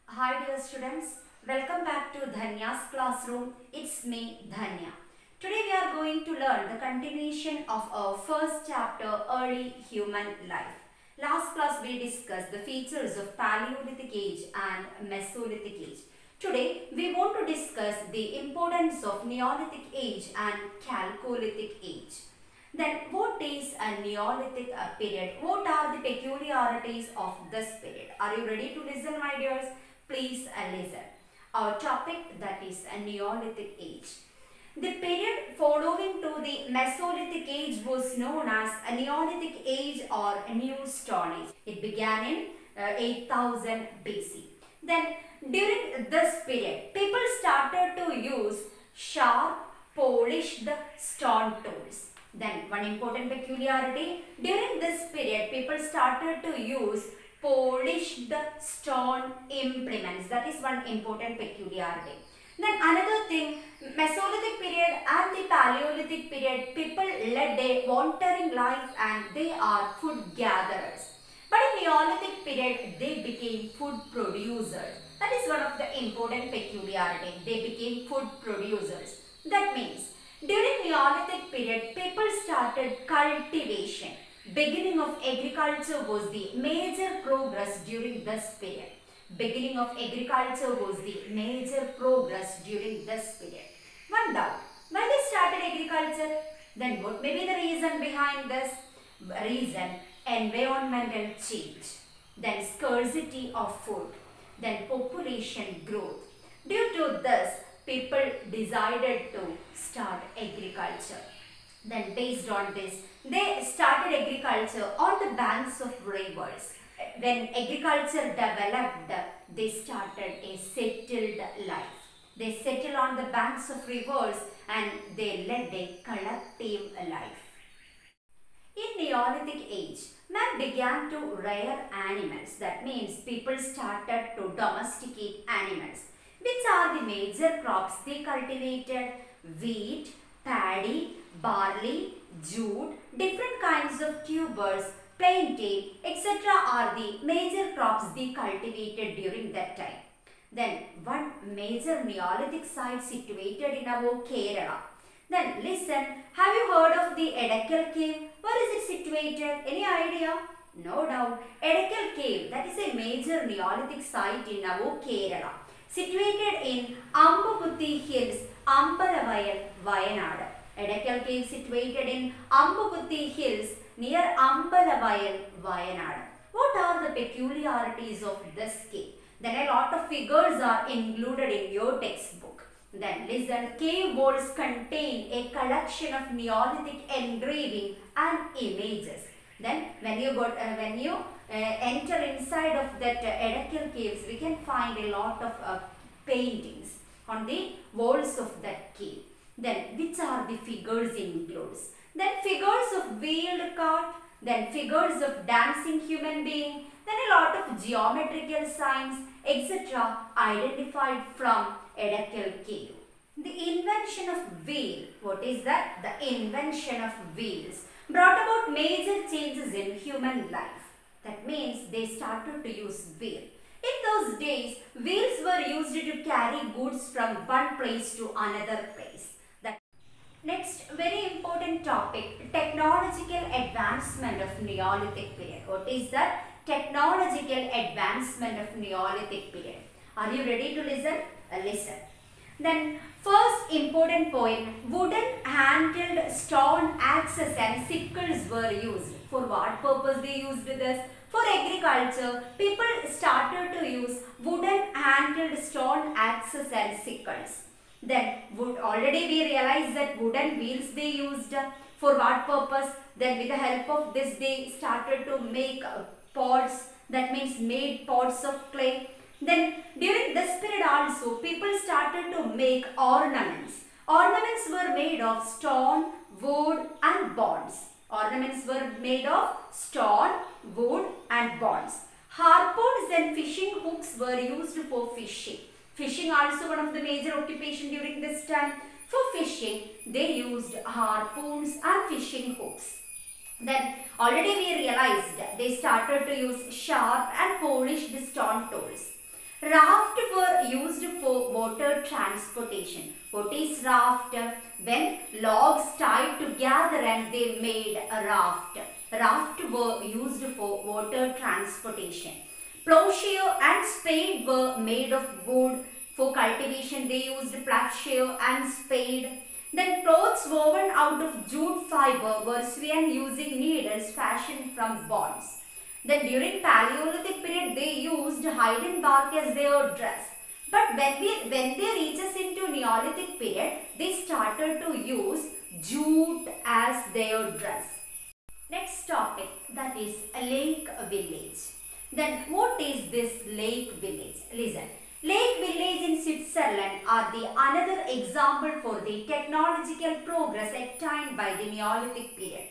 Hi dear students, welcome back to Dhanya's classroom. It's me Dhanya. Today we are going to learn the continuation of our first chapter, Early Human Life. Last class we discussed the features of Paleolithic Age and Mesolithic Age. Today we want to discuss the importance of Neolithic Age and Chalcolithic Age. Then what is a Neolithic period? What are the peculiarities of this period? Are you ready to listen, my dears? Please listen. Our topic, that is a Neolithic Age. The period following to the Mesolithic Age was known as a Neolithic Age or a New Stone Age. It began in 8000 BC. Then during this period, people started to use sharp, polished stone tools. Then one important peculiarity, during this period people started to use polished stone implements. That is one important peculiarity. Then another thing, Mesolithic period and the Paleolithic period, people led a wandering life and they are food gatherers. But in Neolithic period, they became food producers. That is one of the important peculiarity. They became food producers. That means during Neolithic period, people started cultivation. Beginning of agriculture was the major progress during this period. Beginning of agriculture was the major progress during this period. One doubt, why they started agriculture? Then what may be the reason behind this? Reason, environmental change. Then scarcity of food. Then population growth. Due to this, people decided to start agriculture. Then based on this, they started agriculture on the banks of rivers. When agriculture developed, they started a settled life. They settled on the banks of rivers and they led a collective life. In Neolithic age, man began to rear animals. That means people started to domesticate animals. Which are the major crops they cultivated? Wheat, paddy, barley, jute, different kinds of tubers, plantain, etc. are the major crops they cultivated during that time. Then one major Neolithic site situated in our Kerala. Then listen, have you heard of the Edakal cave? Where is it situated? Any idea? No doubt. Edakal cave, that is a major Neolithic site in our Kerala. Situated in Ambukuthi Hills, Ambalavayal, Wayanad. Edakal cave situated in Ambukuthi Hills near Ambalavayal, Wayanad. What are the peculiarities of this cave? Then a lot of figures are included in your textbook. Then listen, cave walls contain a collection of Neolithic engraving and images. Then when you enter inside of that Edakal caves, we can find a lot of paintings on the walls of that cave. Then which are the figures includes? Then figures of wheeled cart, then figures of dancing human being, then a lot of geometrical signs, etc. identified from Edakal cave. The invention of wheel, what is that? The invention of wheels brought about major changes in human life. That means they started to use wheel. In those days, wheels were used to carry goods from one place to another place. Next, very important topic, technological advancement of Neolithic period. What is that? Technological advancement of Neolithic period. Are you ready to listen? Listen. Then first important point, wooden handled stone axes and sickles were used. For what purpose they used this? For agriculture, people started to use wooden handled stone axes and sickles. Then already we realized that wooden wheels they used. For what purpose? Then with the help of this they started to make pots, that means made pots of clay. Then during this period also people started to make ornaments. Ornaments were made of stone, wood and bonds. Ornaments were made of stone, wood and bonds. Harpoons and fishing hooks were used for fishing. Fishing also one of the major occupation during this time. For fishing, they used harpoons and fishing hooks. Then already we realized they started to use sharp and polished stone tools. Raft were used for water transportation. What is raft? When logs tied together and they made a raft. Raft were used for water transportation. Plowshare and spade were made of wood. For cultivation they used plowshare and spade. Then clothes woven out of jute fiber were sewn using needles fashioned from bonds. Then during Paleolithic period they used hide bark as their dress. But when they reaches into Neolithic period, they started to use jute as their dress. Next topic, that is a lake village. Then what is this lake village? Listen. Lake village in Switzerland are the another example for the technological progress attained by the Neolithic period.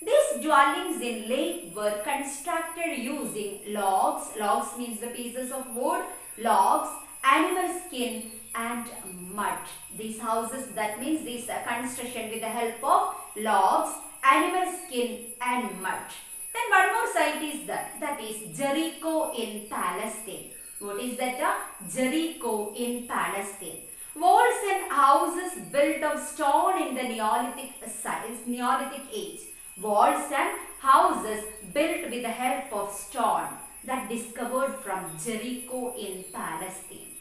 These dwellings in lake were constructed using logs. Logs means the pieces of wood, logs, animal skin and mud. These houses, that means this construction with the help of logs, animal skin and mud. Then one more site is that is Jericho in Palestine. What is that? Jericho in Palestine. Walls and houses built of stone in the Neolithic age. Walls and houses built with the help of stone that discovered from Jericho in Palestine.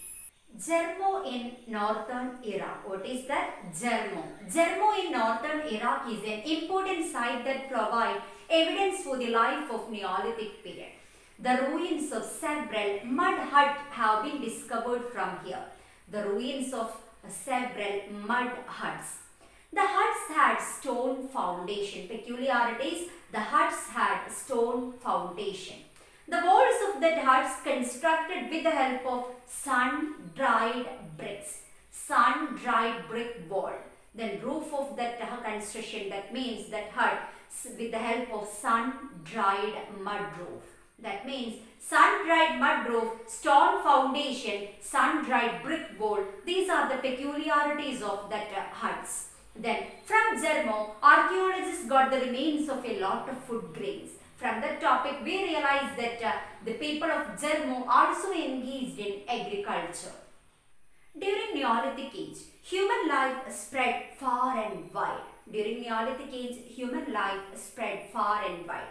Jermo in northern Iraq. What is that? Jermo. Jermo in northern Iraq is an important site that provides evidence for the life of Neolithic period. The ruins of several mud huts have been discovered from here. The ruins of several mud huts. The huts had stone foundation. Peculiarities, the huts had stone foundation. The walls of that huts constructed with the help of sun-dried bricks. Sun-dried brick wall. Then roof of that construction, that means that hut with the help of sun-dried mud roof. That means sun-dried mud roof, stone foundation, sun-dried brick wall. These are the peculiarities of that huts. Then from Jermo, archaeologists got the remains of a lot of food grains. From that topic, we realize that the people of Jermo also engaged in agriculture. During Neolithic age, human life spread far and wide. During Neolithic age, human life spread far and wide.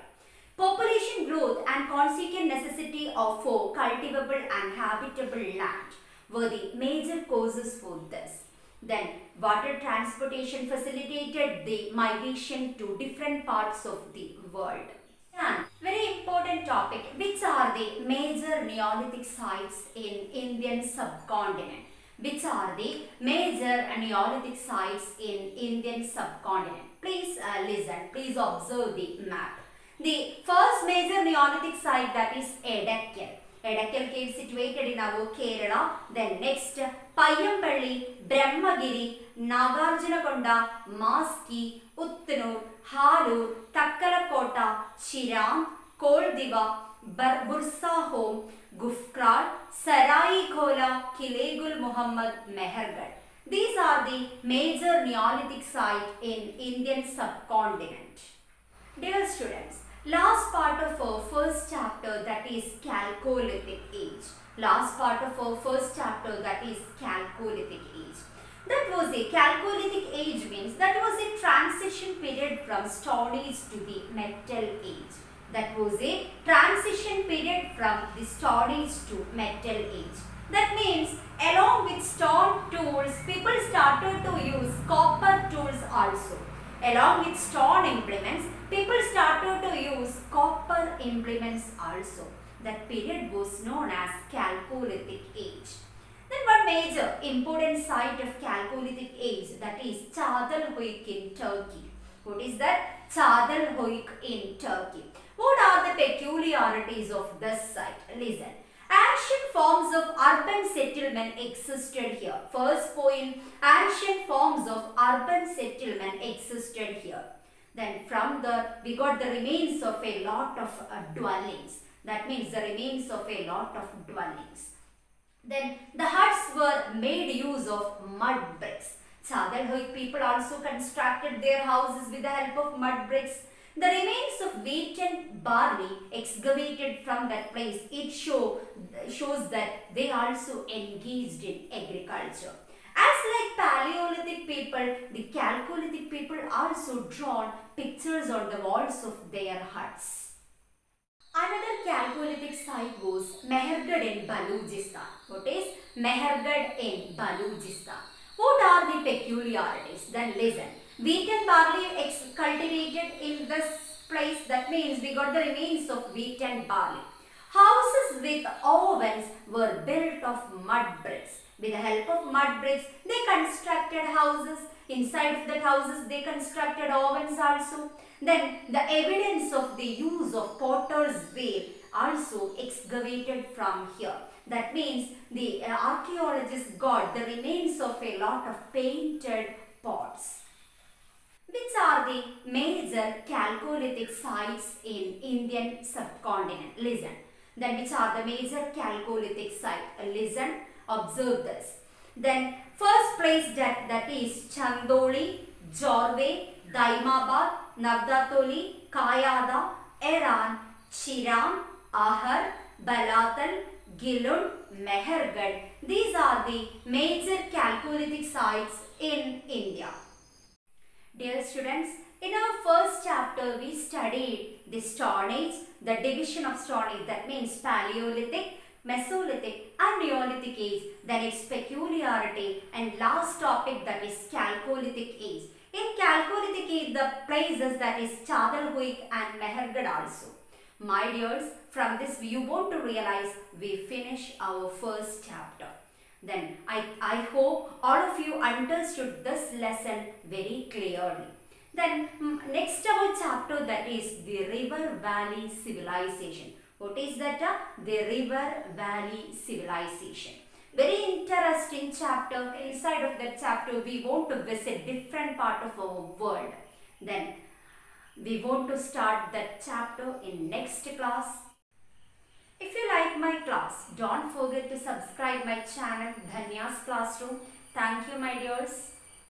Population growth and consequent necessity for cultivable and habitable land were the major causes for this. Then water transportation facilitated the migration to different parts of the world. And very important topic, which are the major Neolithic sites in Indian subcontinent? Which are the major Neolithic sites in Indian subcontinent? Please listen, please observe the map. The first major Neolithic site, that is Edakal. Edakal cave situated in our Kerala. Then next Payyamballi, Brahmagiri, Nagarjunakonda, Maski, Uttanur, Halur, Takkalakota, Chiram, Koldiva, Bursahom, Gufkral, Sarai Khola, Kilegul Muhammad, Mehergarh. These are the major Neolithic sites in Indian subcontinent. Dear students, last part of our first chapter, that is Chalcolithic age. Last part of our first chapter, that is Chalcolithic age. That was a Chalcolithic age means that was a transition period from Stone Age to the Metal Age. That was a transition period from the Stone Age to Metal Age. That means along with stone tools, people started to use copper tools also. Along with stone implements, people started to use copper implements also. That period was known as Chalcolithic age. Then one major important site of Chalcolithic age, that is Çatalhöyük in Turkey. What is that? Çatalhöyük in Turkey. What are the peculiarities of this site? Listen. Ancient forms of urban settlement existed here. First point, ancient forms of urban settlement existed here. Then from there, we got the remains of a lot of dwellings. That means the remains of a lot of dwellings. Then the huts were made use of mud bricks. Çatalhöyük people also constructed their houses with the help of mud bricks. The remains of wheat and barley excavated from that place, it shows that they also engaged in agriculture. As like Paleolithic people, the Chalcolithic people also drawn pictures on the walls of their huts. Another Chalcolithic site was Mehergarh in Balochistan. What is Mehergarh in Balochistan? What are the peculiarities? Then listen. Wheat and barley cultivated in this place. That means we got the remains of wheat and barley. Houses with ovens were built of mud bricks. With the help of mud bricks, they constructed houses. Inside of that houses, they constructed ovens also. Then the evidence of the use of potter's wheel also excavated from here. That means the archaeologists got the remains of a lot of painted pots. Which are the major Chalcolithic sites in Indian subcontinent? Listen. Then which are the major Chalcolithic sites? Listen, observe this. Then first place that is Chandoli, Jorwe, Daimabad, Navdatoli, Kayada, Eran, Chiran, Ahar, Balatal, Gilund, Mehergarh. These are the major Chalcolithic sites in India. Dear students, in our first chapter we studied the Stone Age, the division of Stone Age, that means Paleolithic, Mesolithic and Neolithic age, then its peculiarity, and last topic that is Chalcolithic age. In Chalcolithic age, the places that is Chadalhuik and Mehergarh also. My dears, from this you want to realize we finish our first chapter. Then I hope all of you understood this lesson very clearly. Then next our chapter that is the River Valley Civilization. What is that? The River Valley Civilization. Very interesting chapter. Inside of that chapter we want to visit different part of our world. Then we want to start that chapter in next class. If you like my class, don't forget to subscribe my channel Dhanya's Classroom. Thank you my dears.